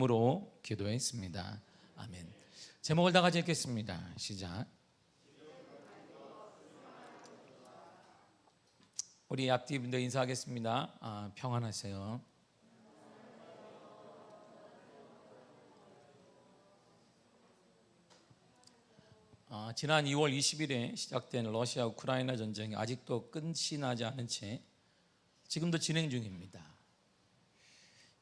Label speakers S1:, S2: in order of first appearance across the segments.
S1: 으로 기도했습니다. 아멘. 제목을 다 같이 읽겠습니다. 시작. 우리 앞뒤 분들 인사하겠습니다. 평안하세요. 지난 2월 20일에 시작된 러시아 우크라이나 전쟁이 아직도 끝이 나지 않은 채 지금도 진행 중입니다.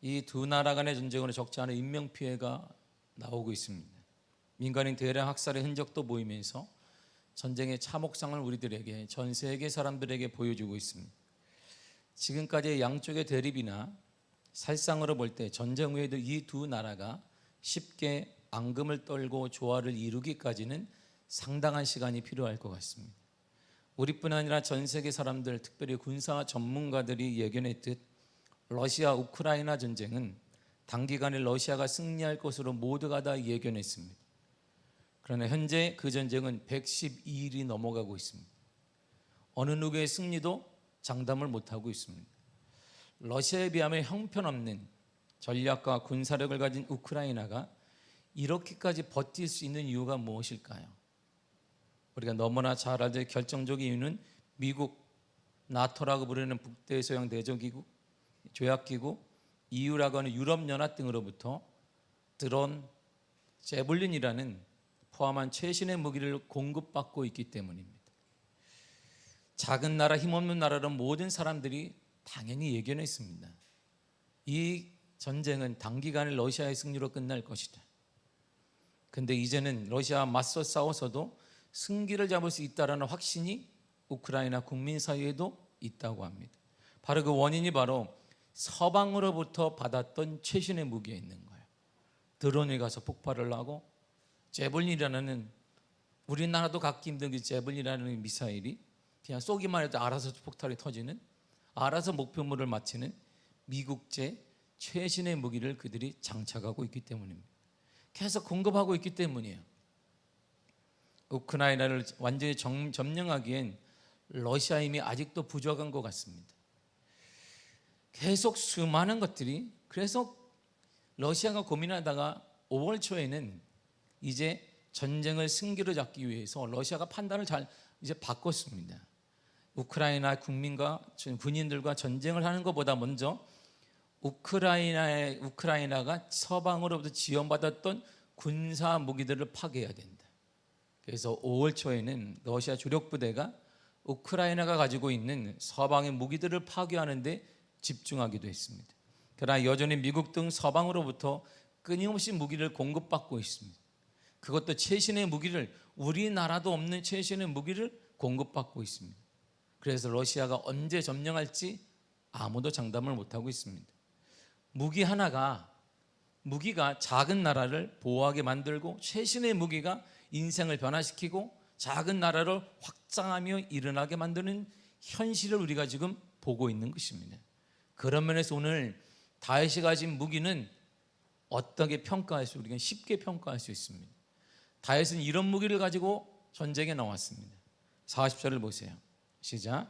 S1: 이 두 나라 간의 전쟁으로 적지 않은 인명피해가 나오고 있습니다. 민간인 대량 학살의 흔적도 보이면서 전쟁의 참혹성을 우리들에게, 전 세계 사람들에게 보여주고 있습니다. 지금까지의 양쪽의 대립이나 살상으로 볼 때 전쟁 후에도 이 두 나라가 쉽게 앙금을 떨고 조화를 이루기까지는 상당한 시간이 필요할 것 같습니다. 우리뿐 아니라 전 세계 사람들, 특별히 군사 전문가들이 예견했듯 러시아 우크라이나 전쟁은 단기간에 러시아가 승리할 것으로 모두가 다 예견했습니다. 그러나 현재 그 전쟁은 112일이 넘어가고 있습니다. 어느 누구의 승리도 장담을 못하고 있습니다. 러시아에 비하면 형편없는 전략과 군사력을 가진 우크라이나가 이렇게까지 버틸 수 있는 이유가 무엇일까요? 우리가 너무나 잘 알듯 결정적인 이유는 미국, 나토라고 부르는 북대서양 대조기구, 조약기구, EU라고 하는 유럽연합 등으로부터 드론, 제블린이라는 포함한 최신의 무기를 공급받고 있기 때문입니다. 작은 나라, 힘없는 나라로 모든 사람들이 당연히 예견했습니다. 이 전쟁은 단기간에 러시아의 승리로 끝날 것이다. 그런데 이제는 러시아와 맞서 싸워서도 승기를 잡을 수 있다는 확신이 우크라이나 국민 사이에도 있다고 합니다. 바로 그 원인이 바로 서방으로부터 받았던 최신의 무기에 있는 거예요. 드론이 가서 폭발을 하고, 제블린이라는, 우리나라도 갖기 힘든 그 제블린이라는 미사일이 그냥 쏘기만 해도 알아서 폭탄이 터지는, 알아서 목표물을 맞히는 미국제 최신의 무기를 그들이 장착하고 있기 때문입니다. 계속 공급하고 있기 때문이에요. 우크라이나를 완전히 점령하기엔 러시아 힘이 아직도 부족한 것 같습니다. 계속 수많은 것들이, 그래서 러시아가 고민하다가 5월 초에는 이제 전쟁을 승기로 잡기 위해서 러시아가 판단을 잘 이제 바꿨습니다. 우크라이나 국민과 군인들과 전쟁을 하는 것보다 먼저 우크라이나가 서방으로부터 지원받았던 군사 무기들을 파괴해야 된다. 그래서 5월 초에는 러시아 주력 부대가 우크라이나가 가지고 있는 서방의 무기들을 파괴하는 데 집중하기도 했습니다. 그러나 여전히 미국 등 서방으로부터 끊임없이 무기를 공급받고 있습니다. 그것도 최신의 무기를, 우리나라도 없는 최신의 무기를 공급받고 있습니다. 그래서 러시아가 언제 점령할지 아무도 장담을 못하고 있습니다. 무기가 작은 나라를 보호하게 만들고, 최신의 무기가 인생을 변화시키고 작은 나라를 확장하며 일어나게 만드는 현실을 우리가 지금 보고 있는 것입니다. 그런 면에서 오늘 다윗이 가진 무기는 어떻게 우리가 쉽게 평가할 수 있습니다. 다윗은 이런 무기를 가지고 전쟁에 나왔습니다. 40절을 보세요. 시작.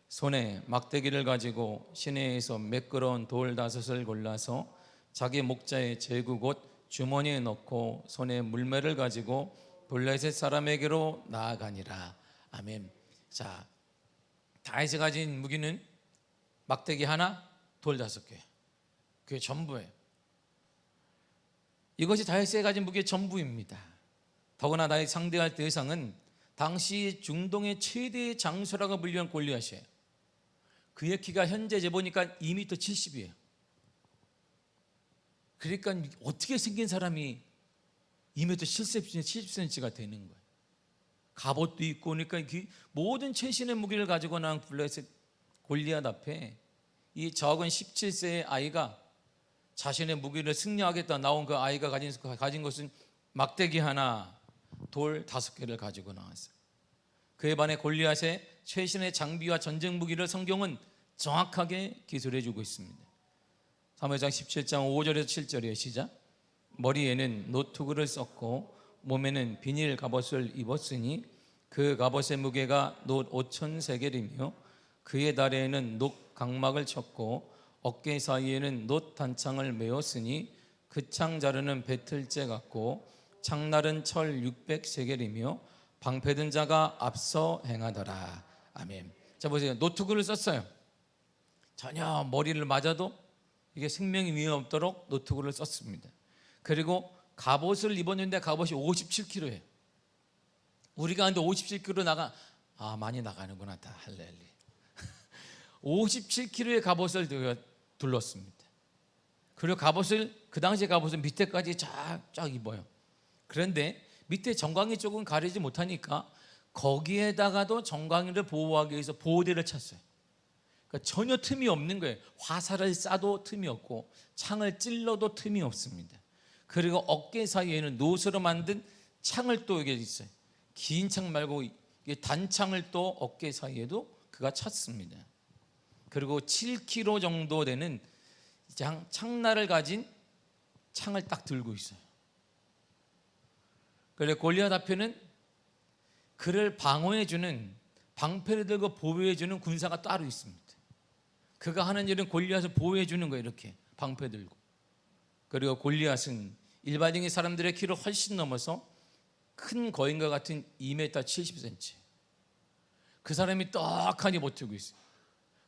S1: 손에 막대기를 가지고 시내에서 매끄러운 돌 5을 골라서 자기 목자의 제구 곧 주머니에 넣고 손에 물매를 가지고 블레셋 사람에게로 나아가니라. 아멘. 자, 다윗이 가진 무기는 막대기 하나, 돌 5개. 그게 전부예요. 이것이 다윗이 가진 무기의 전부입니다. 더구나 다윗 상대할 대상은 당시 중동의 최대의 장수라고 불리는 골리앗이에요. 그의 키가 현재 재보니까 2m 70이에요. 그러니까 어떻게 생긴 사람이 2m 70cm가 되는 거예요. 갑옷도 입고, 그러니까 모든 최신의 무기를 가지고 나온 블레셋 골리앗 앞에 이 적은 17세의 아이가 자신의 무기를 승리하겠다 나온 그 아이가 가진 것은 막대기 하나, 돌 5개를 가지고 나왔어요. 그에 반해 골리앗의 최신의 장비와 전쟁 무기를 성경은 정확하게 기술해 주고 있습니다. 사무엘상 17장 5절에서 7절이에요. 시작. 머리에는 노투구를 썼고 몸에는 비닐 갑옷을 입었으니 그 갑옷의 무게가 놋 5,000세겔이며 그의 다리에는 녹 각막을 쳤고 어깨 사이에는 놋 단창을 메었으니 그 창 자루는 배틀째 같고 창날은 철 600세겔이며 방패든 자가 앞서 행하더라. 아멘. 자 보세요. 노트구를 썼어요. 전혀 머리를 맞아도 이게 생명이 위험 없도록 노트구를 썼습니다. 그리고 갑옷을 입었는데 갑옷이 57kg예요. 우리가 근데 57kg 많이 나가는구나 다 할렐루야. 57kg의 갑옷을 둘렀습니다. 그리고 갑옷을 그 당시에 갑옷은 밑에까지 쫙 입어요. 그런데 밑에 정강이 조금 가리지 못하니까 거기에다가도 정강이를 보호하기 위해서 보호대를 쳤어요. 그러니까 전혀 틈이 없는 거예요. 화살을 쏴도 틈이 없고 창을 찔러도 틈이 없습니다. 그리고 어깨 사이에는 노스로 만든 창을 또 여기 있어요. 긴 창 말고 단창을 또 어깨 사이에도 그가 쳤습니다. 그리고 7kg 정도 되는 창날을 가진 창을 딱 들고 있어요. 그래 골리앗 앞에는 그를 방어해주는 방패를 들고 보호해주는 군사가 따로 있습니다. 그가 하는 일은 골리앗을 보호해주는 거예요. 이렇게 방패 들고. 그리고 골리앗은 일반적인 사람들의 키를 훨씬 넘어서 큰 거인과 같은 2m 70cm. 그 사람이 떡하니 버티고 있어요.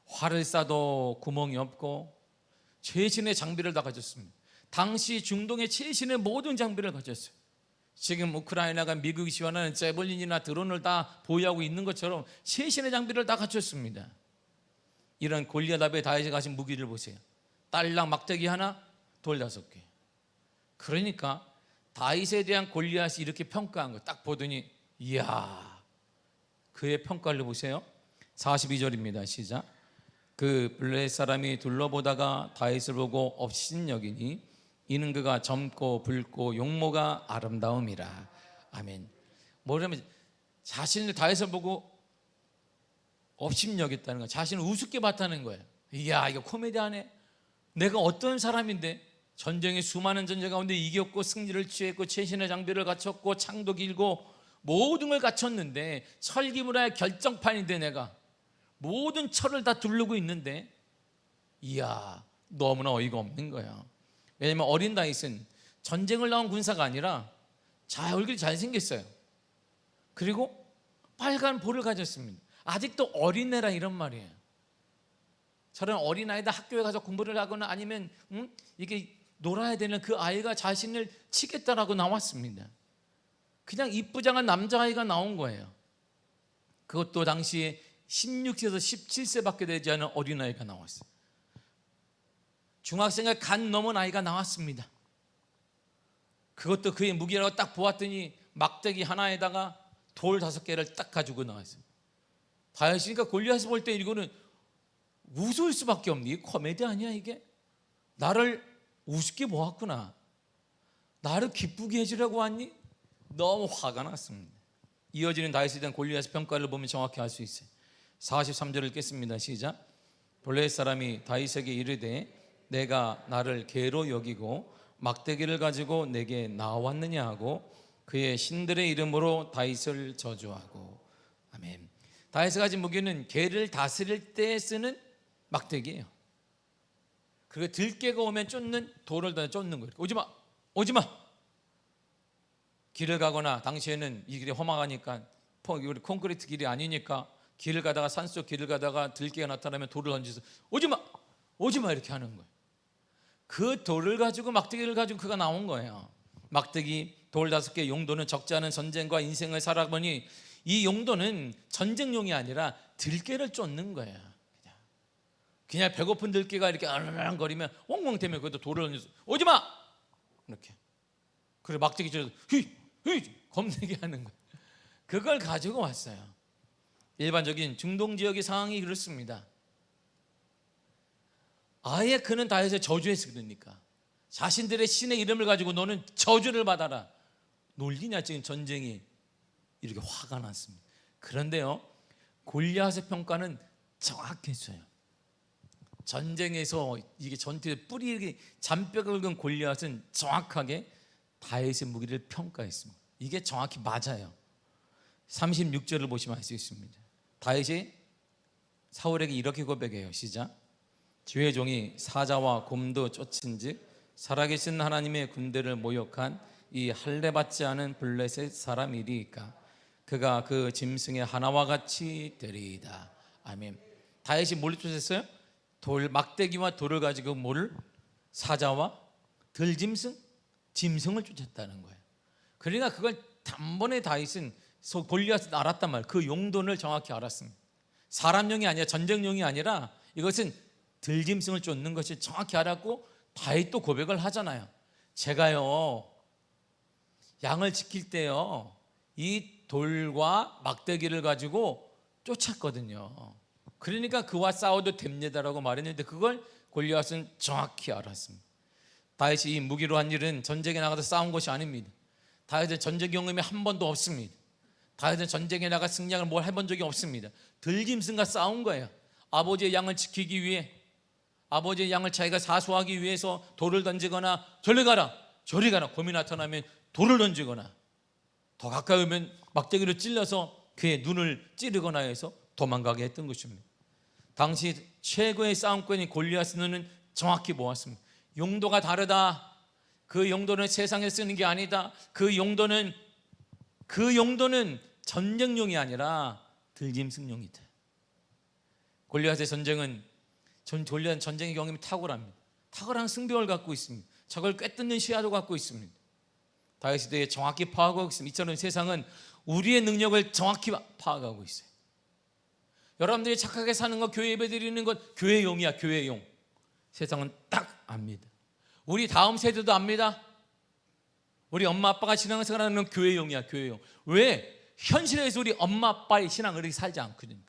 S1: 활을 쏴도 구멍이 없고 최신의 장비를 다 가졌습니다. 당시 중동의 최신의 모든 장비를 가졌어요. 지금 우크라이나가 미국이 지원하는 제벌린이나 드론을 다 보유하고 있는 것처럼 최신의 장비를 다 갖췄습니다. 이런 골리앗 앞에 다윗이 가진 무기를 보세요. 딸랑 막대기 하나, 돌 5개. 그러니까 다윗에 대한 골리앗이 이렇게 평가한 거 딱 보더니 이야, 그의 평가를 보세요. 42절입니다. 시작. 그 블레셋 사람이 둘러보다가 다윗을 보고 업신여기니 이는 그가 젊고 붉고 용모가 아름다움이라. 아멘. 뭐냐면 자신을 다윗을 보고 업신여겼다는 거예요. 자신을 우습게 봤다는 거예요. 이야, 이거 코미디하네. 내가 어떤 사람인데 전쟁에 수많은 전쟁 가운데 이겼고 승리를 취했고 최신의 장비를 갖췄고 창도 길고 모든 걸 갖췄는데 철기문화의 결정판인데 내가 모든 철을 다 두르고 있는데 이야, 너무나 어이가 없는 거야. 왜냐하면 어린 다윗은 전쟁을 나온 군사가 아니라 얼굴이 잘생겼어요. 그리고 빨간 볼을 가졌습니다. 아직도 어린애라 이런 말이에요. 저런 어린아이다 학교에 가서 공부를 하거나 아니면 이게 놀아야 되는 그 아이가 자신을 치겠다라고 나왔습니다. 그냥 이쁘장한 남자아이가 나온 거예요. 그것도 당시에 16세에서 17세밖에 되지 않은 어린아이가 나왔어요. 중학생을 간 넘은 아이가 나왔습니다. 그것도 그의 무기라고 딱 보았더니 막대기 하나에다가 돌 5개를 딱 가지고 나왔어요. 다윗이니까 골리앗이 볼 때 이거는 우스울 수밖에 없니? 이게 코미디 아니야 이게? 나를 우습게 보았구나. 나를 기쁘게 해주려고 왔니? 너무 화가 났습니다. 이어지는 다윗에 대한 골리앗의 평가를 보면 정확히 알 수 있어요. 43절을 읽겠습니다. 시작. 블레셋 사람이 다윗에게 이르되 내가 나를 개로 여기고 막대기를 가지고 내게 나왔느냐 하고 그의 신들의 이름으로 다윗을 저주하고. 아멘. 다윗이 가진 무기는 개를 다스릴 때 쓰는 막대기예요. 그리고 들깨가 오면 쫓는 돌을 다 쫓는 거예요. 오지마, 오지마. 길을 가거나 당시에는 이 길이 험하니까 콘크리트 길이 아니니까 길을 가다가 산속 길을 가다가 들깨가 나타나면 돌을 던져서 오지마, 오지마 이렇게 하는 거예요. 그 돌을 가지고 막대기를 가지고 그가 나온 거예요. 막대기, 돌 5개 용도는 적지 않은 전쟁과 인생을 살아보니 이 용도는 전쟁용이 아니라 들깨를 쫓는 거예요. 그냥 배고픈 들깨가 이렇게 아랑거리면 엉엉대면 그것도 돌을 던져서 오지마 이렇게. 그리고 막대기 쳐서 휘 겁내게 하는 거예요. 그걸 가지고 왔어요. 일반적인 중동 지역의 상황이 그렇습니다. 아예 그는 다윗을 저주했어. 그러니까 자신들의 신의 이름을 가지고 너는 저주를 받아라. 놀리냐 지금 전쟁이. 이렇게 화가 났습니다. 그런데요, 골리앗의 평가는 정확했어요. 전쟁에서 이게 전투의 뿌리 잔뼈가 굵은 골리앗은 정확하게 다윗의 무기를 평가했습니다. 이게 정확히 맞아요. 36절을 보시면 알 수 있습니다. 다윗이 사울에게 이렇게 고백해요. 시작. 주의 종이 사자와 곰도 쫓은즉 살아계신 하나님의 군대를 모욕한 이 할례받지 않은 블레셋 사람이리까 그가 그 짐승의 하나와 같이 되리이다. 아멘. 다윗이 뭘 쫓았어요? 돌, 막대기와 돌을 가지고 뭘? 사자와 들짐승? 짐승을 쫓았다는 거예요. 그러니까 그걸 단번에 다윗은 골리앗은 알았단 말이에요. 그 용도를 정확히 알았습니다. 사람용이 아니라 전쟁용이 아니라 이것은 들짐승을 쫓는 것이 정확히 알았고, 다윗도 고백을 하잖아요. 제가요 양을 지킬 때요 이 돌과 막대기를 가지고 쫓았거든요. 그러니까 그와 싸워도 됩니다라고 말했는데 그걸 골리앗은 정확히 알았습니다. 다윗이 이 무기로 한 일은 전쟁에 나가서 싸운 것이 아닙니다. 다윗은 전쟁 경험이 한 번도 없습니다. 다윗은 전쟁에 나가 승리를 뭘 해본 적이 없습니다. 들짐승과 싸운 거예요. 아버지의 양을 지키기 위해, 아버지의 양을 자기가 사수하기 위해서 돌을 던지거나 저리 가라 저리 가라 곰이 나타나면 돌을 던지거나 더 가까이 오면 막대기로 찔러서 그의 눈을 찌르거나 해서 도망가게 했던 것입니다. 당시 최고의 싸움꾼인 골리앗은 정확히 보았습니다. 용도가 다르다. 그 용도는 세상에 쓰는 게 아니다. 그 용도는 전쟁용이 아니라 들짐승용이다. 골리앗의 전쟁은 골리앗 전쟁의 경험이 탁월합니다. 탁월한 승벽을 갖고 있습니다. 적을 꿰뚫는 시야도 갖고 있습니다. 다윗에 대해 정확히 파악하고 있습니다. 이처럼 세상은 우리의 능력을 정확히 파악하고 있어요. 여러분들이 착하게 사는 것, 교회 예배 드리는 것 교회용이야. 교회용. 세상은 딱 압니다. 우리 다음 세대도 압니다. 우리 엄마 아빠가 신앙생활하는 교회용이야. 교회용. 왜? 현실에서 우리 엄마 아빠의 신앙을 이렇게 살지 않거든요.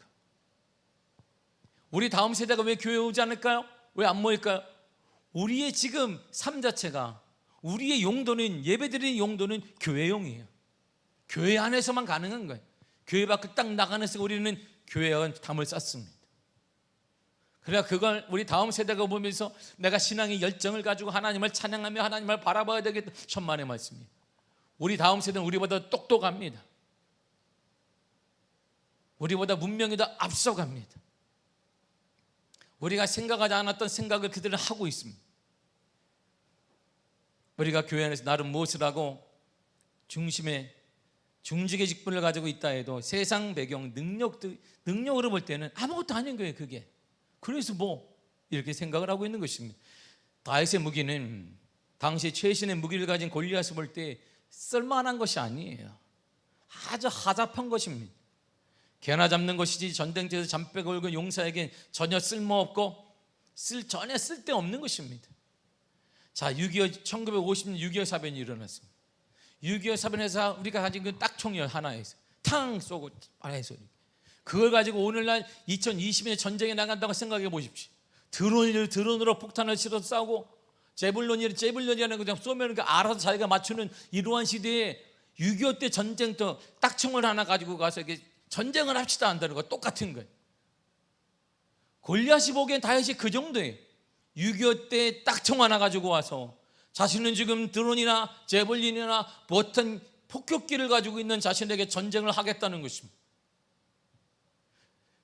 S1: 우리 다음 세대가 왜 교회에 오지 않을까요? 왜 안 모일까요? 우리의 지금 삶 자체가, 우리의 용도는, 예배드리는 용도는 교회용이에요. 교회 안에서만 가능한 거예요. 교회 밖에 딱 나가는 순간 우리는 교회와 담을 쌓습니다. 그래야 그걸 우리 다음 세대가 보면서 내가 신앙의 열정을 가지고 하나님을 찬양하며 하나님을 바라봐야 되겠다. 천만의 말씀이에요. 우리 다음 세대는 우리보다 똑똑합니다. 우리보다 문명이 더 앞서갑니다. 우리가 생각하지 않았던 생각을 그들은 하고 있습니다. 우리가 교회 안에서 나름 무엇을 하고 중직의 직분을 가지고 있다 해도 세상 배경, 능력으로 볼 때는 아무것도 아닌 거예요. 그게. 그래서 이렇게 생각을 하고 있는 것입니다. 다윗의 무기는 당시 최신의 무기를 가진 골리앗을 볼 때 쓸만한 것이 아니에요. 아주 하잡한 것입니다. 개나 잡는 것이지 전쟁터에서 잔뼈 굵은 용사에겐 전혀 쓸모없고 전혀 쓸데없는 것입니다. 자, 1950년 6.25 사변이 일어났습니다. 6.25 사변에서 우리가 가진 그 딱총열 하나에서 탕 쏘고 안에서 그걸 가지고 오늘날 2020년에 전쟁에 나간다고 생각해 보십시오. 드론으로 폭탄을 실어서 싸우고 제블론이라는 거 그냥 쏘면 알아서 자기가 맞추는 이러한 시대에 6.25 때 전쟁터 딱총을 하나 가지고 가서 이렇게 전쟁을 합시다 한다는 거 똑같은 거예요. 골리앗이 보기엔 다윗이 그 정도예요. 6.25 때 딱총 하나 가지고 와서 자신은 지금 드론이나 제블린이나 어떤 폭격기를 가지고 있는 자신에게 전쟁을 하겠다는 것입니다.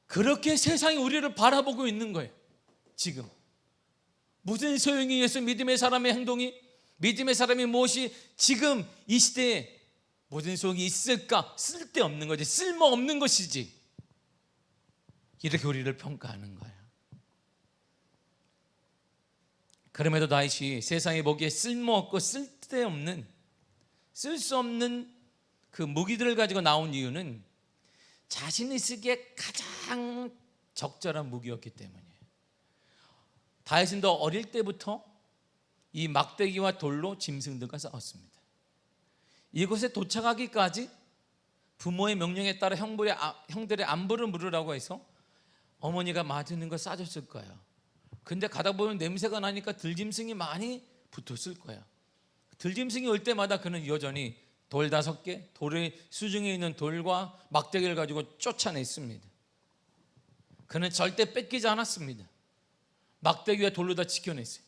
S1: 그렇게 세상이 우리를 바라보고 있는 거예요. 지금 무슨 소용이 있어? 믿음의 사람의 행동이, 믿음의 사람이 무엇이 지금 이 시대에 무슨 소용이 있을까? 쓸데없는 거지. 쓸모없는 것이지. 이렇게 우리를 평가하는 거야. 그럼에도 다윗이 세상에 보기에 쓸모없고 쓸데없는, 쓸 수 없는 그 무기들을 가지고 나온 이유는 자신이 쓰기에 가장 적절한 무기였기 때문이에요. 다윗은 더 어릴 때부터 이 막대기와 돌로 짐승들과 싸웠습니다. 이곳에 도착하기까지 부모의 명령에 따라 형들의 안부를 물으라고 해서 어머니가 맛있는 거 싸줬을 거예요. 근데 가다 보면 냄새가 나니까 들짐승이 많이 붙었을 거예요. 들짐승이 올 때마다 그는 여전히 돌 5개, 돌의 수중에 있는 돌과 막대기를 가지고 쫓아냈습니다. 그는 절대 뺏기지 않았습니다. 막대기와 돌로 다 지켜냈어요.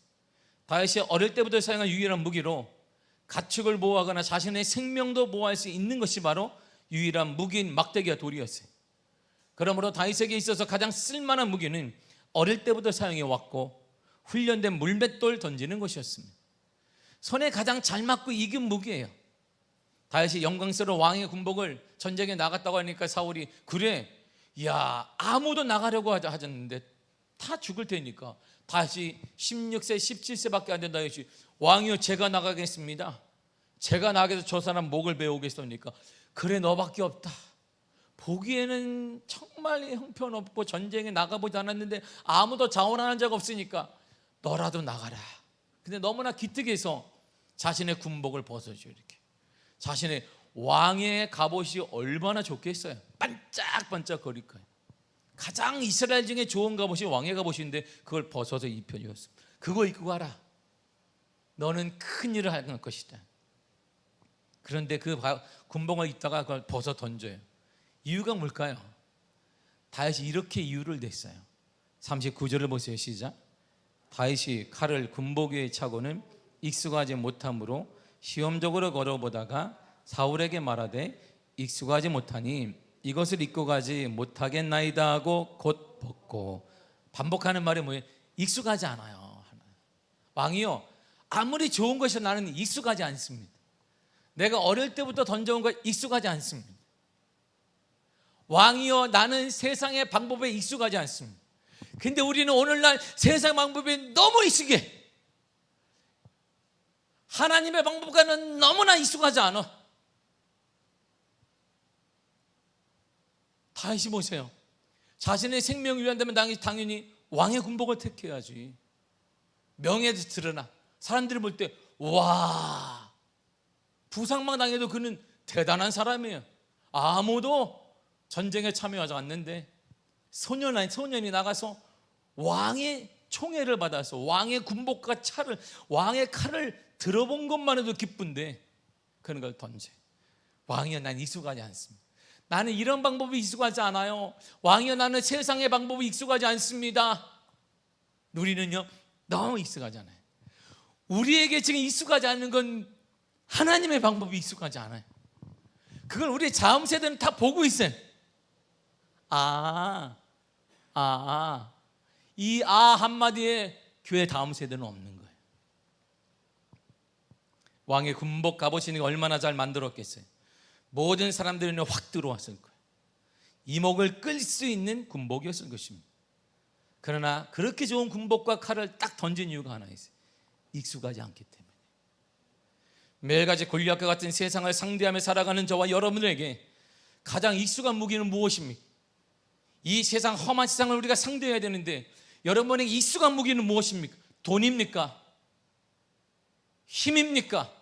S1: 다윗이 어릴 때부터 사용한 유일한 무기로 가축을 보호하거나 자신의 생명도 보호할 수 있는 것이 바로 유일한 무기인 막대기와 돌이었어요. 그러므로 다윗에게 있어서 가장 쓸만한 무기는 어릴 때부터 사용해 왔고 훈련된 물맷돌 던지는 것이었습니다. 손에 가장 잘 맞고 이긴 무기예요. 다윗이 영광스러운 왕의 군복을 전쟁에 나갔다고 하니까 사울이 그래, 야 아무도 나가려고 하셨는데 다 죽을 테니까 다시 16세 17세밖에 안 된다 했지. 왕이여 제가 나가겠습니다. 제가 나가서 저 사람 목을 베어오겠습니까? 그래 너밖에 없다. 보기에는 정말 형편없고 전쟁에 나가보지 않았는데 아무도 자원하는 자가 없으니까 너라도 나가라. 근데 너무나 기특해서 자신의 군복을 벗어줘. 이렇게 자신의 왕의 갑옷이 얼마나 좋겠어요. 반짝반짝 거릴 거예요. 가장 이스라엘 중에 좋은 갑옷이 왕의 갑옷인데 그걸 벗어서 입혀주었습니다. 그거 입고 가라. 너는 큰 일을 할 것이다. 그런데 그 군복을 입다가 그걸 벗어 던져요. 이유가 뭘까요? 다윗이 이렇게 이유를 냈어요. 39절을 보세요. 시작. 다윗이 칼을 군복 위에 차고는 익숙하지 못함으로 시험적으로 걸어보다가 사울에게 말하되 익숙하지 못하니 이것을 입고 가지 못하겠나이다 하고 곧 벗고. 반복하는 말이 뭐예요? 익숙하지 않아요. 왕이요 아무리 좋은 것이 나는 익숙하지 않습니다. 내가 어릴 때부터 던져온 거 익숙하지 않습니다. 왕이요 나는 세상의 방법에 익숙하지 않습니다. 근데 우리는 오늘날 세상 방법에 너무 익숙해. 하나님의 방법과는 너무나 익숙하지 않아. 다시 보세요. 자신의 생명을 위한다면 당연히 왕의 군복을 택해야지. 명예도 드러나. 사람들이 볼 때 와 부상만 당해도 그는 대단한 사람이에요. 아무도 전쟁에 참여하지 않는데 소년이 나가서 왕의 총애를 받아서 왕의 군복과 차를 왕의 칼을 들어본 것만 해도 기쁜데 그런 걸 던져. 왕이여 난 익숙하지 않습니다. 나는 이런 방법이 익숙하지 않아요. 왕이여 나는 세상의 방법이 익숙하지 않습니다. 우리는요 너무 익숙하잖아요. 우리에게 지금 익숙하지 않은 건 하나님의 방법이 익숙하지 않아요. 그걸 우리 다음 세대는 다 보고 있어요. 이 한마디에 교회 다음 세대는 없는 거예요. 왕의 군복 갑옷이 얼마나 잘 만들었겠어요. 모든 사람들은 확 들어왔을 거예요. 이목을 끌 수 있는 군복이었을 것입니다. 그러나 그렇게 좋은 군복과 칼을 딱 던진 이유가 하나 있어요. 익숙하지 않기 때문에. 매일같이 골리앗과 같은 세상을 상대하며 살아가는 저와 여러분들에게 가장 익숙한 무기는 무엇입니까? 이 세상 험한 세상을 우리가 상대해야 되는데 여러분에게 익숙한 무기는 무엇입니까? 돈입니까? 힘입니까?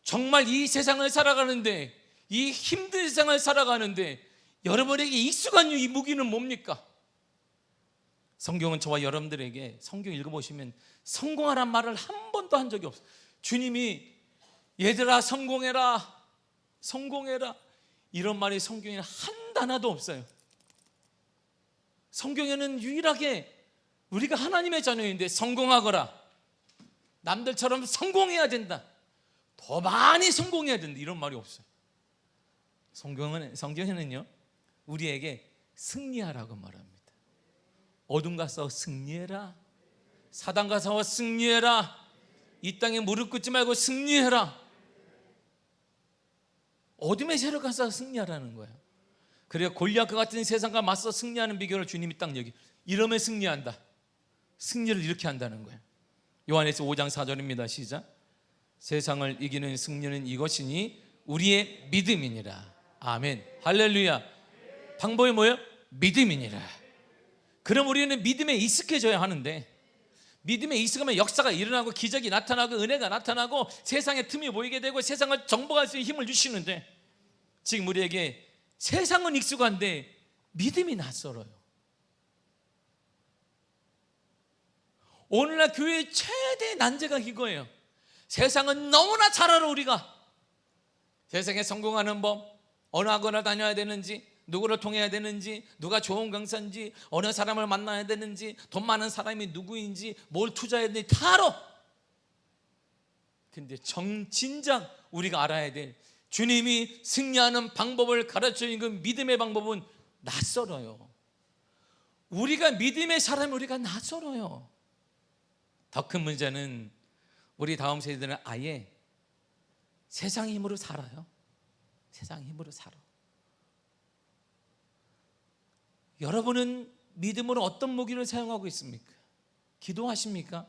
S1: 정말 이 세상을 살아가는데 이 힘든 세상을 살아가는데 여러분에게 익숙한 이 무기는 뭡니까? 성경은 저와 여러분들에게 성경 읽어보시면 성공하란 말을 한 번도 한 적이 없어요. 주님이 얘들아 성공해라 성공해라 이런 말이 성경에는 한 단어도 없어요. 성경에는 유일하게 우리가 하나님의 자녀인데 성공하거라, 남들처럼 성공해야 된다, 더 많이 성공해야 된다 이런 말이 없어요. 성경에는요 우리에게 승리하라고 말합니다. 어둠과 싸워 승리해라, 사단과 싸워 승리해라, 이 땅에 무릎 꿇지 말고 승리해라. 어둠의 세력과 싸워 승리하라는 거예요. 그래서 골리앗과 같은 세상과 맞서 승리하는 비결을 주님이 딱 여기 이러면 승리한다. 승리를 이렇게 한다는 거예요. 요한에서 5장 4절입니다. 시작. 세상을 이기는 승리는 이것이니 우리의 믿음이니라. 아멘. 할렐루야. 방법이 뭐예요? 믿음이니라. 그럼 우리는 믿음에 익숙해져야 하는데, 믿음에 익숙하면 역사가 일어나고 기적이 나타나고 은혜가 나타나고 세상에 틈이 보이게 되고 세상을 정복할 수 있는 힘을 주시는데, 지금 우리에게 세상은 익숙한데 믿음이 낯설어요. 오늘날 교회의 최대 난제가 이거예요. 세상은 너무나 잘 알아. 우리가 세상에 성공하는 법, 어느 학원을 다녀야 되는지, 누구를 통해야 되는지, 누가 좋은 강사인지, 어느 사람을 만나야 되는지, 돈 많은 사람이 누구인지, 뭘 투자해야 되는지 다 알아. 근데 진작 우리가 알아야 될 주님이 승리하는 방법을 가르쳐주는 그 믿음의 방법은 낯설어요. 우리가 믿음의 사람이 우리가 낯설어요. 더 큰 문제는 우리 다음 세대들은 아예 세상 힘으로 살아요. 세상 힘으로 살아. 여러분은 믿음으로 어떤 무기를 사용하고 있습니까? 기도하십니까?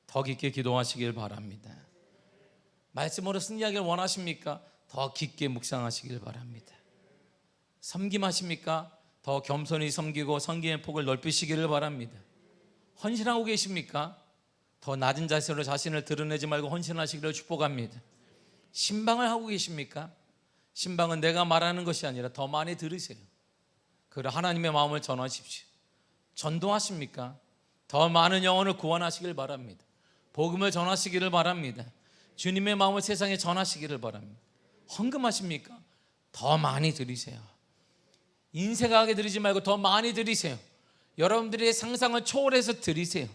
S1: 더 깊게 기도하시길 바랍니다. 말씀으로 승리하기를 원하십니까? 더 깊게 묵상하시길 바랍니다. 섬김하십니까? 더 겸손히 섬기고 섬김의 폭을 넓히시기를 바랍니다. 헌신하고 계십니까? 더 낮은 자세로 자신을 드러내지 말고 헌신하시기를 축복합니다. 신방을 하고 계십니까? 신방은 내가 말하는 것이 아니라 더 많이 들으세요. 그리고 하나님의 마음을 전하십시오. 전도하십니까? 더 많은 영혼을 구원하시길 바랍니다. 복음을 전하시기를 바랍니다. 주님의 마음을 세상에 전하시기를 바랍니다. 헌금하십니까? 더 많이 드리세요. 인색하게 드리지 말고 더 많이 드리세요. 여러분들의 상상을 초월해서 드리세요.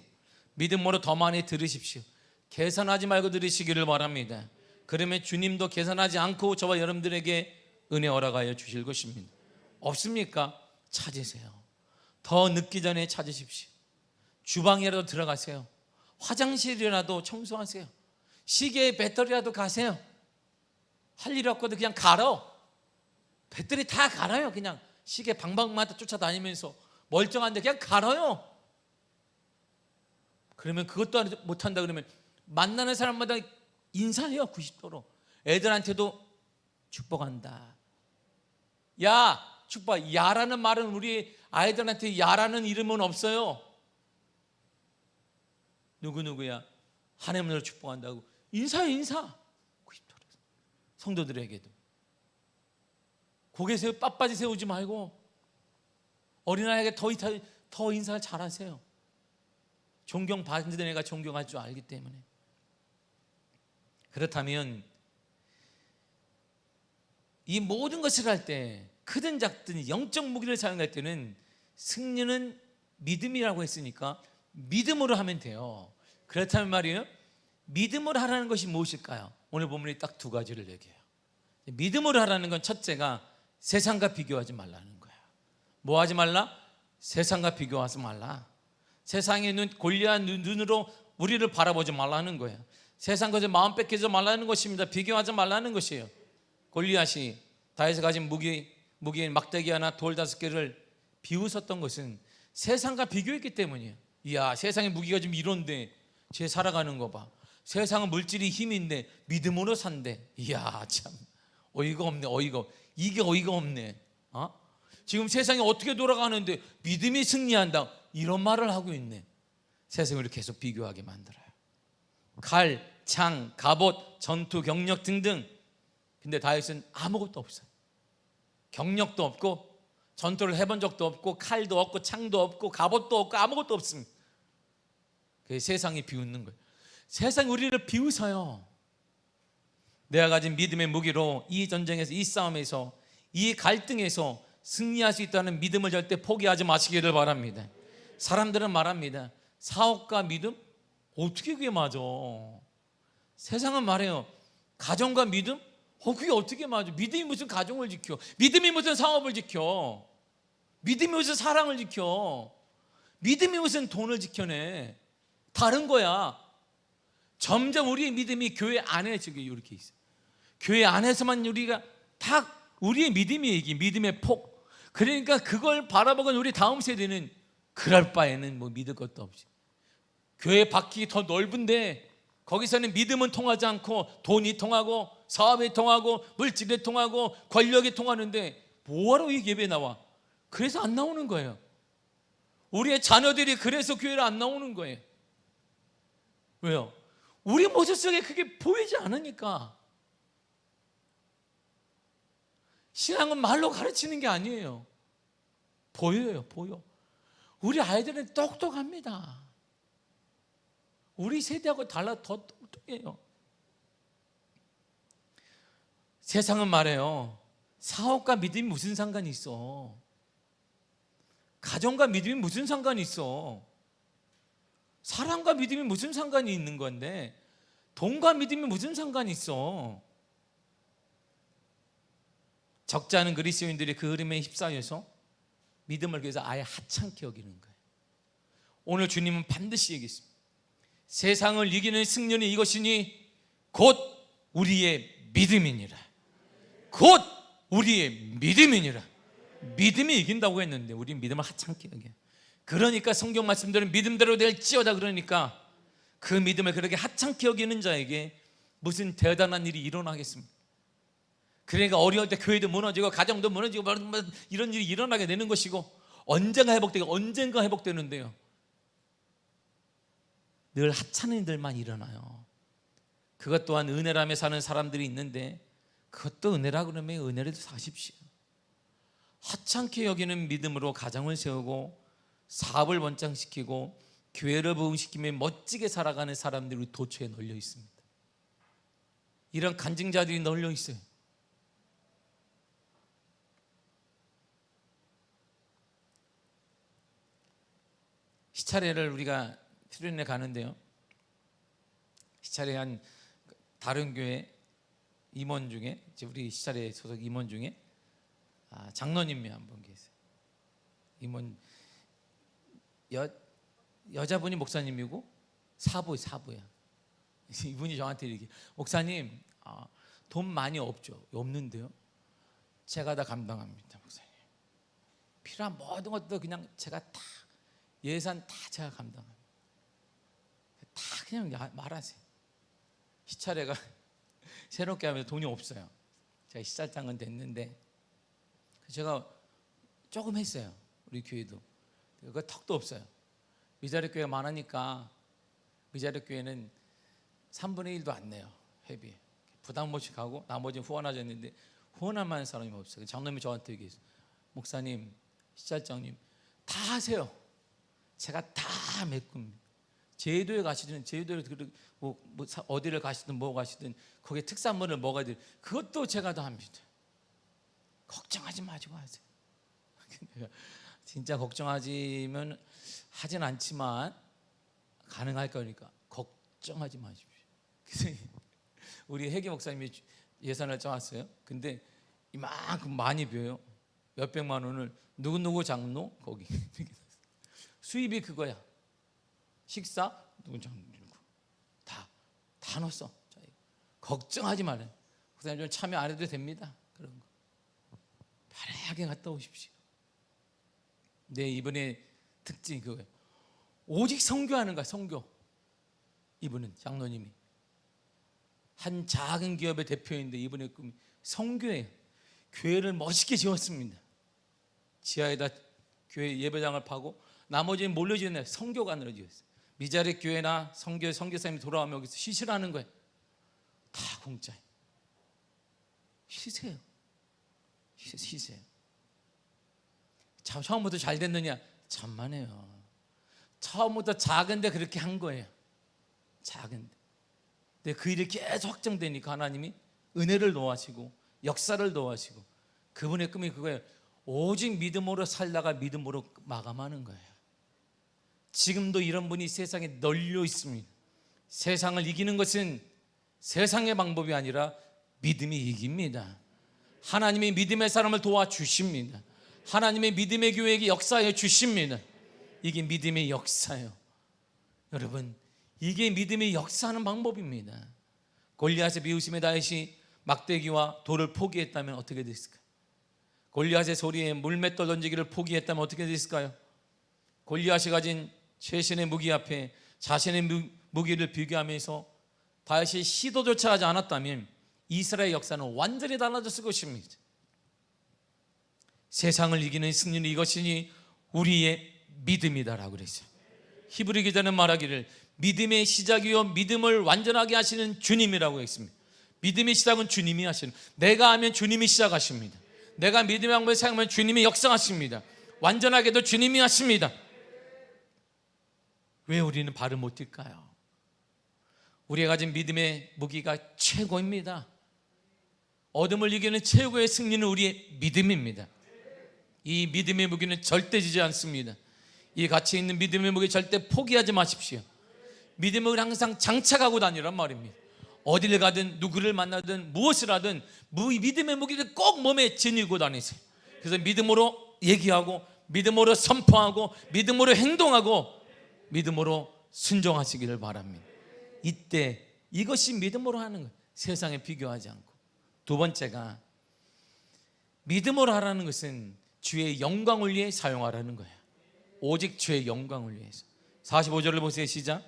S1: 믿음으로 더 많이 들으십시오. 계산하지 말고 들으시기를 바랍니다. 그러면 주님도 계산하지 않고 저와 여러분들에게 은혜 허락하여 주실 것입니다. 없습니까? 찾으세요. 더 늦기 전에 찾으십시오. 주방이라도 들어가세요. 화장실이라도 청소하세요. 시계의 배터리라도 가세요. 할 일 없거든 그냥 갈아. 배터리 다 갈아요. 그냥 시계 방방마다 쫓아다니면서 멀쩡한데 그냥 갈아요. 그러면 그것도 못한다 그러면 만나는 사람마다 인사해요. 90도로. 애들한테도 축복한다. 야 축복. 야라는 말은 우리 아이들한테 야라는 이름은 없어요. 누구누구야 하나님으로 축복한다고 인사해. 인사. 90도로. 성도들에게도 고개 세우 빳빳이 세우지 말고 어린아이에게 더 인사를 잘하세요. 존경받는 애가 존경할 줄 알기 때문에. 그렇다면 이 모든 것을 할 때 크든 작든 영적 무기를 사용할 때는 승리는 믿음이라고 했으니까 믿음으로 하면 돼요. 그렇다면 말이에요, 믿음으로 하라는 것이 무엇일까요? 오늘 본문이 딱 두 가지를 얘기해요. 믿음으로 하라는 건 첫째가 세상과 비교하지 말라는 거야. 뭐 하지 말라? 세상과 비교하지 말라. 세상의 눈, 골리앗 눈으로 우리를 바라보지 말라는 거예요. 세상 것에 마음 뺏기지 말라는 것입니다. 비교하지 말라는 것이에요. 골리앗이 다윗이 가진 무기인 막대기 하나, 돌 5개를 비웃었던 것은 세상과 비교했기 때문이에요. 이야, 세상의 무기가 좀 이런데 쟤 살아가는 거 봐. 세상은 물질이 힘인데 믿음으로 산대. 이야, 참 어이가 없네. 이게 어이가 없네. 지금 세상이 어떻게 돌아가는데 믿음이 승리한다, 이런 말을 하고 있네. 세상을 계속 비교하게 만들어요. 칼, 창, 갑옷, 전투, 경력 등등. 근데 다윗은 아무것도 없어요. 경력도 없고 전투를 해본 적도 없고 칼도 없고 창도 없고 갑옷도 없고 아무것도 없습니다. 그래서 세상이 비웃는 거예요. 세상이 우리를 비웃어요. 내가 가진 믿음의 무기로 이 전쟁에서, 이 싸움에서, 이 갈등에서 승리할 수 있다는 믿음을 절대 포기하지 마시기를 바랍니다. 사람들은 말합니다. 사업과 믿음? 어떻게 그게 맞아? 세상은 말해요. 가정과 믿음? 그게 어떻게 맞아? 믿음이 무슨 가정을 지켜? 믿음이 무슨 사업을 지켜? 믿음이 무슨 사랑을 지켜? 믿음이 무슨 돈을 지켜내? 다른 거야. 점점 우리의 믿음이 교회 안에 저기 이렇게 있어. 교회 안에서만 우리가 다 우리의 믿음이 얘기, 믿음의 폭. 그러니까 그걸 바라보는 우리 다음 세대는 그럴 바에는 뭐 믿을 것도 없이 교회 밖이 더 넓은데 거기서는 믿음은 통하지 않고 돈이 통하고 사업이 통하고 물질이 통하고 권력이 통하는데 뭐하러 이 예배에 나와? 그래서 안 나오는 거예요. 우리의 자녀들이 그래서 교회를 안 나오는 거예요. 왜요? 우리 모습 속에 그게 보이지 않으니까. 신앙은 말로 가르치는 게 아니에요. 보여요, 보여. 우리 아이들은 똑똑합니다. 우리 세대하고 달라 더 똑똑해요. 세상은 말해요. 사업과 믿음이 무슨 상관이 있어? 가정과 믿음이 무슨 상관이 있어? 사랑과 믿음이 무슨 상관이 있는 건데 돈과 믿음이 무슨 상관이 있어? 적지 않은 그리스도인들이 그 흐름에 휩싸여서 믿음을 위해서 아예 하찮게 여기는 거예요. 오늘 주님은 반드시 얘기했습니다. 세상을 이기는 승리는 이것이니 곧 우리의 믿음이니라. 곧 우리의 믿음이니라. 믿음이 이긴다고 했는데 우리 믿음을 하찮게 여겨. 그러니까 성경 말씀대로 믿음대로 될지어다. 그러니까 그 믿음을 그렇게 하찮게 여기는 자에게 무슨 대단한 일이 일어나겠습니까? 그러니까 어려울 때 교회도 무너지고 가정도 무너지고 이런 일이 일어나게 되는 것이고, 언젠가 회복되는데요, 늘 하찮은 일들만 일어나요. 그것 또한 은혜라며 사는 사람들이 있는데, 그것도 은혜라 그러면 은혜를 사십시오. 하찮게 여기는 믿음으로 가정을 세우고 사업을 번창시키고 교회를 부흥시키며 멋지게 살아가는 사람들이 우리 도처에 널려 있습니다. 이런 간증자들이 널려 있어요. 시차례를 우리가 수련회 가는데요, 시차례 한 다른 교회 임원 중에, 우리 시차례 소속 임원 중에 장로님이 한 분 계세요. 임원 여자분이 목사님이고 사부야. 이분이 저한테 이렇게, 목사님 돈 많이 없는데요, 제가 다 감당합니다. 목사님, 필요한 모든 것도 그냥 제가 다 예산 다 제가 감당합니다. 다 그냥 말하세요. 시차례가 새롭게 하면서 돈이 없어요. 제가 시찰장은 됐는데 제가 조금 했어요. 우리 교회도 그 턱도 없어요. 위자료 교회가 많으니까 위자료 교회는 3분의 1도 안 내요. 회비 부담 없이 가고 나머지는 후원하셨는데 후원할 만한 사람이 없어요. 장로님이 저한테 얘기했어요. 목사님, 시찰장님 다 하세요. 제가 다 메꿉니다. 제주도에 가시든 어디를 가시든 뭐 가시든 거기에 특산물을 먹어야 돼. 그것도 제가 다 합니다. 걱정하지 마시고 하세요. 진짜 걱정하지면 하진 않지만 가능할 거니까 걱정하지 마십시오. 그래서 우리 회계 목사님이 예산을 짜왔어요. 근데 이만큼 많이 비어요. 몇백만 원을 누구 장로 거기 수입이 그거야. 식사 누구 장로 다 넣었어. 걱정하지 말아요. 목사님 좀 참여 안 해도 됩니다. 그런 거 편하게 갔다 오십시오. 네, 이번에 특징이 그거예요. 오직 선교하는 거야. 선교. 이분은 장로님이 한 작은 기업의 대표인데 이분의 꿈이 선교예요. 교회를 멋있게 지었습니다. 지하에다 교회 예배장을 파고 나머지는 뭘로 지었나요? 선교관으로 지었어요. 미자리 교회나 선교사님이 돌아오면 여기서 쉬시라는 거예요. 다 공짜예요. 쉬세요. 처음부터 잘 됐느냐? 천만에요. 처음부터 작은데 그렇게 한 거예요. 작은데. 근데 그 일이 계속 확정되니까 하나님이 은혜를 도와시고 역사를 도와시고, 그분의 꿈이 그거예요. 오직 믿음으로 살다가 믿음으로 마감하는 거예요. 지금도 이런 분이 세상에 널려 있습니다. 세상을 이기는 것은 세상의 방법이 아니라 믿음이 이깁니다. 하나님이 믿음의 사람을 도와주십니다. 하나님의 믿음의 교회에게 역사해 주십니다. 이게 믿음의 역사예요. 여러분, 이게 믿음의 역사하는 방법입니다. 골리앗의 비웃음에 다윗이 막대기와 돌을 포기했다면 어떻게 됐을까요? 골리앗의 소리에 물맷돌 던지기를 포기했다면 어떻게 됐을까요? 골리앗이 가진 최신의 무기 앞에 자신의 무기를 비교하면서 다윗이 시도조차 하지 않았다면 이스라엘 역사는 완전히 달라졌을 것입니다. 세상을 이기는 승리는 이것이니 우리의 믿음이다라고 그랬어요. 히브리 기자는 말하기를 믿음의 시작이요 믿음을 완전하게 하시는 주님이라고 했습니다. 믿음의 시작은 주님이 하시는, 내가 하면 주님이 시작하십니다. 내가 믿음의 방법을 사용하면 주님이 역사하십니다. 완전하게도 주님이 하십니다. 왜 우리는 발을 못 뛸까요? 우리가 가진 믿음의 무기가 최고입니다. 어둠을 이기는 최고의 승리는 우리의 믿음입니다. 이 믿음의 무기는 절대 지지 않습니다. 이 가치 있는 믿음의 무기 절대 포기하지 마십시오. 믿음의 무기를 항상 장착하고 다니란 말입니다. 어디를 가든 누구를 만나든 무엇을 하든 믿음의 무기를 꼭 몸에 지니고 다니세요. 그래서 믿음으로 얘기하고 믿음으로 선포하고 믿음으로 행동하고 믿음으로 순종하시기를 바랍니다. 이때 이것이 믿음으로 하는 거예요. 세상에 비교하지 않고. 두 번째가 믿음으로 하라는 것은 주의 영광을 위해 사용하라는 거예요. 오직 주의 영광을 위해서. 45절을 보세요. 시작.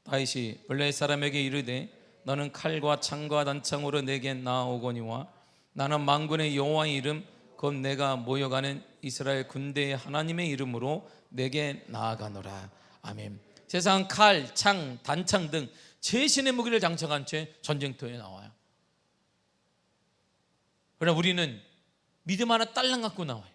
S1: 다윗이 블레셋 사람에게 이르되 너는 칼과 창과 단창으로 내게 나아오거니와 나는 만군의 여호와의 이름 곧 내가 모여가는 이스라엘 군대의 하나님의 이름으로 내게 나아가노라. 아멘. 세상 칼, 창, 단창 등 최신의 무기를 장착한 채 전쟁터에 나와요. 그러나 우리는 믿음 하나 딸랑 갖고 나와요.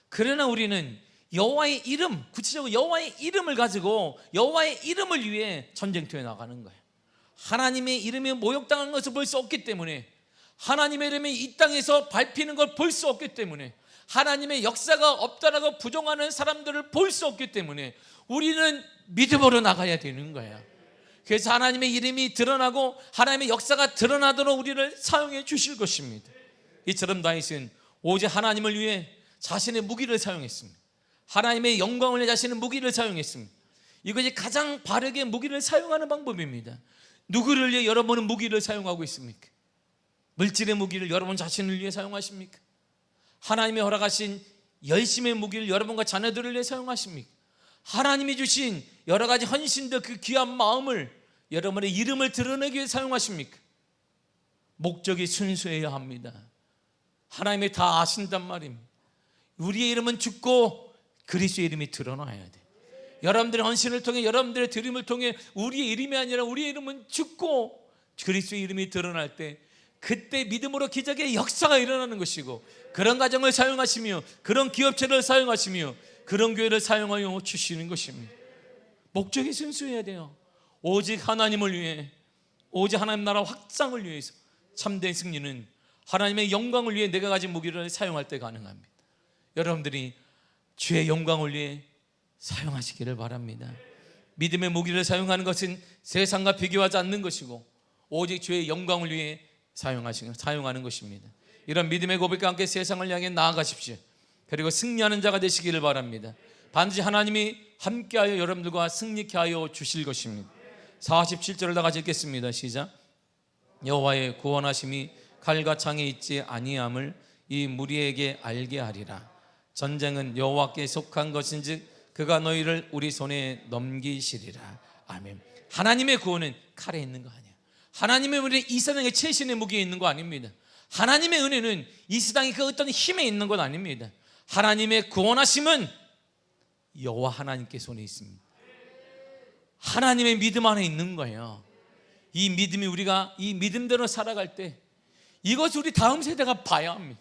S1: 그러나 우리는 여호와의 이름, 구체적으로 여호와의 이름을 가지고 여호와의 이름을 위해 전쟁터에 나가는 거예요. 하나님의 이름이 모욕당하는 것을 볼 수 없기 때문에, 하나님의 이름이 이 땅에서 밟히는 걸 볼 수 없기 때문에, 하나님의 역사가 없다라고 부정하는 사람들을 볼 수 없기 때문에 우리는 믿음으로 나가야 되는 거예요. 그래서 하나님의 이름이 드러나고 하나님의 역사가 드러나도록 우리를 사용해 주실 것입니다. 이처럼 다윗은 오직 하나님을 위해 자신의 무기를 사용했습니다. 하나님의 영광을 위해 자신의 무기를 사용했습니다. 이것이 가장 바르게 무기를 사용하는 방법입니다. 누구를 위해 여러분은 무기를 사용하고 있습니까? 물질의 무기를 여러분 자신을 위해 사용하십니까? 하나님이 허락하신 열심의 무기를 여러분과 자녀들을 위해 사용하십니까? 하나님이 주신 여러 가지 헌신들, 그 귀한 마음을 여러분의 이름을 드러내기 위해 사용하십니까? 목적이 순수해야 합니다. 하나님이 다 아신단 말입니다. 우리의 이름은 죽고 그리스도의 이름이 드러나야 돼. 여러분들의 헌신을 통해, 여러분들의 드림을 통해 우리의 이름이 아니라 우리의 이름은 죽고 그리스도의 이름이 드러날 때, 그때 믿음으로 기적의 역사가 일어나는 것이고, 그런 가정을 사용하시며 그런 기업체를 사용하시며 그런 교회를 사용하여 주시는 것입니다. 목적이 순수해야 돼요. 오직 하나님을 위해, 오직 하나님 나라 확장을 위해서. 참된 승리는 하나님의 영광을 위해 내가 가진 무기를 사용할 때 가능합니다. 여러분들이 주의 영광을 위해 사용하시기를 바랍니다. 믿음의 무기를 사용하는 것은 세상과 비교하지 않는 것이고 오직 주의 영광을 위해 사용하는 것입니다. 이런 믿음의 고백과 함께 세상을 향해 나아가십시오. 그리고 승리하는 자가 되시기를 바랍니다. 반드시 하나님이 함께하여 여러분들과 승리케 하여 주실 것입니다. 47절을 다 같이 읽겠습니다. 시작. 여호와의 구원하심이 칼과 창에 있지 아니함을 이 무리에게 알게 하리라. 전쟁은 여호와께 속한 것인즉 그가 너희를 우리 손에 넘기시리라. 아멘. 하나님의 구원은 칼에 있는 거 아니에요. 하나님의 은혜는 이 세상의 최신의 무기에 있는 거 아닙니다. 하나님의 은혜는 이 세상의 그 어떤 힘에 있는 건 아닙니다. 하나님의 구원하심은 여호와 하나님께 손에 있습니다. 하나님의 믿음 안에 있는 거예요. 이 믿음이, 우리가 이 믿음대로 살아갈 때 이것을 우리 다음 세대가 봐야 합니다.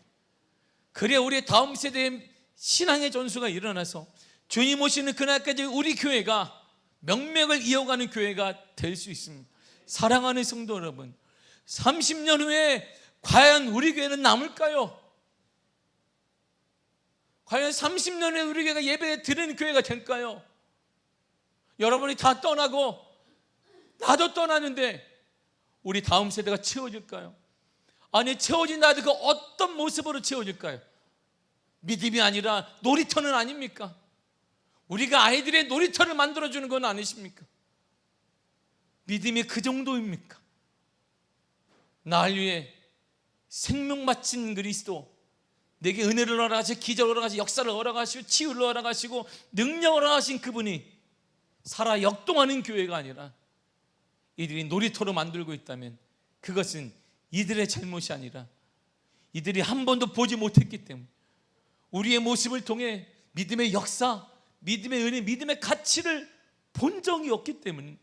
S1: 그래야 우리의 다음 세대의 신앙의 전수가 일어나서 주님 오시는 그날까지 우리 교회가 명맥을 이어가는 교회가 될 수 있습니다. 사랑하는 성도 여러분, 30년 후에 과연 우리 교회는 남을까요? 과연 30년 후에 우리 교회가 예배 드리는 교회가 될까요? 여러분이 다 떠나고 나도 떠나는데 우리 다음 세대가 채워질까요? 아니, 채워진 나도 그 어떤 모습으로 채워질까요? 믿음이 아니라 놀이터는 아닙니까? 우리가 아이들의 놀이터를 만들어주는 건 아니십니까? 믿음이 그 정도입니까? 날 위해 생명 바친 그리스도, 내게 은혜를 허락하시고 기적을 허락하시고 역사를 허락하시고 치유를 허락하시고 능력을 허락하신 그분이 살아 역동하는 교회가 아니라 이들이 놀이터로 만들고 있다면 그것은 이들의 잘못이 아니라 이들이 한 번도 보지 못했기 때문에, 우리의 모습을 통해 믿음의 역사, 믿음의 은혜, 믿음의 가치를 본 적이 없기 때문에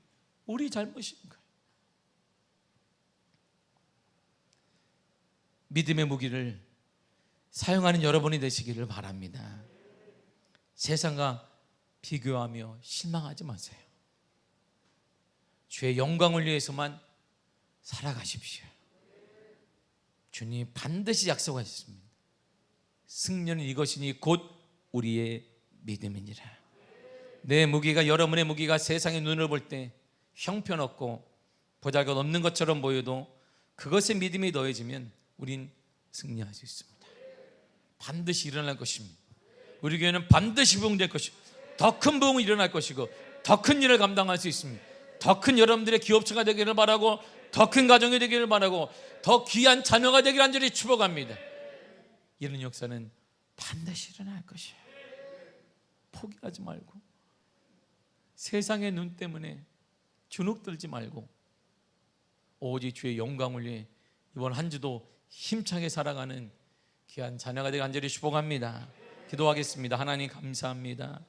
S1: 우리 잘못인 거예요. 믿음의 무기를 사용하는 여러분이 되시기를 바랍니다. 세상과 비교하며 실망하지 마세요. 주의 영광을 위해서만 살아가십시오. 주님 반드시 약속하셨습니다. 승리는 이것이니 곧 우리의 믿음이니라. 내 무기가, 여러분의 무기가 세상의 눈을 볼 때 형편없고 보잘것없는 것처럼 보여도 그것에 믿음이 더해지면 우린 승리할 수 있습니다. 반드시 일어날 것입니다. 우리 교회는 반드시 부흥될 것이고 더 큰 부흥이 일어날 것이고 더 큰 일을 감당할 수 있습니다. 더 큰 여러분들의 기업체가 되기를 바라고, 더 큰 가정이 되기를 바라고, 더 귀한 자녀가 되기를 간절히 축복합니다. 이런 역사는 반드시 일어날 것이에요. 포기하지 말고, 세상의 눈 때문에 주눅들지 말고, 오직 주의 영광을 위해 이번 한 주도 힘차게 살아가는 귀한 자녀가 되기를 간절히 축복합니다. 기도하겠습니다. 하나님 감사합니다.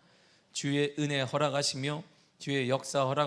S1: 주의 은혜 허락하시며 주의 역사 허락하시며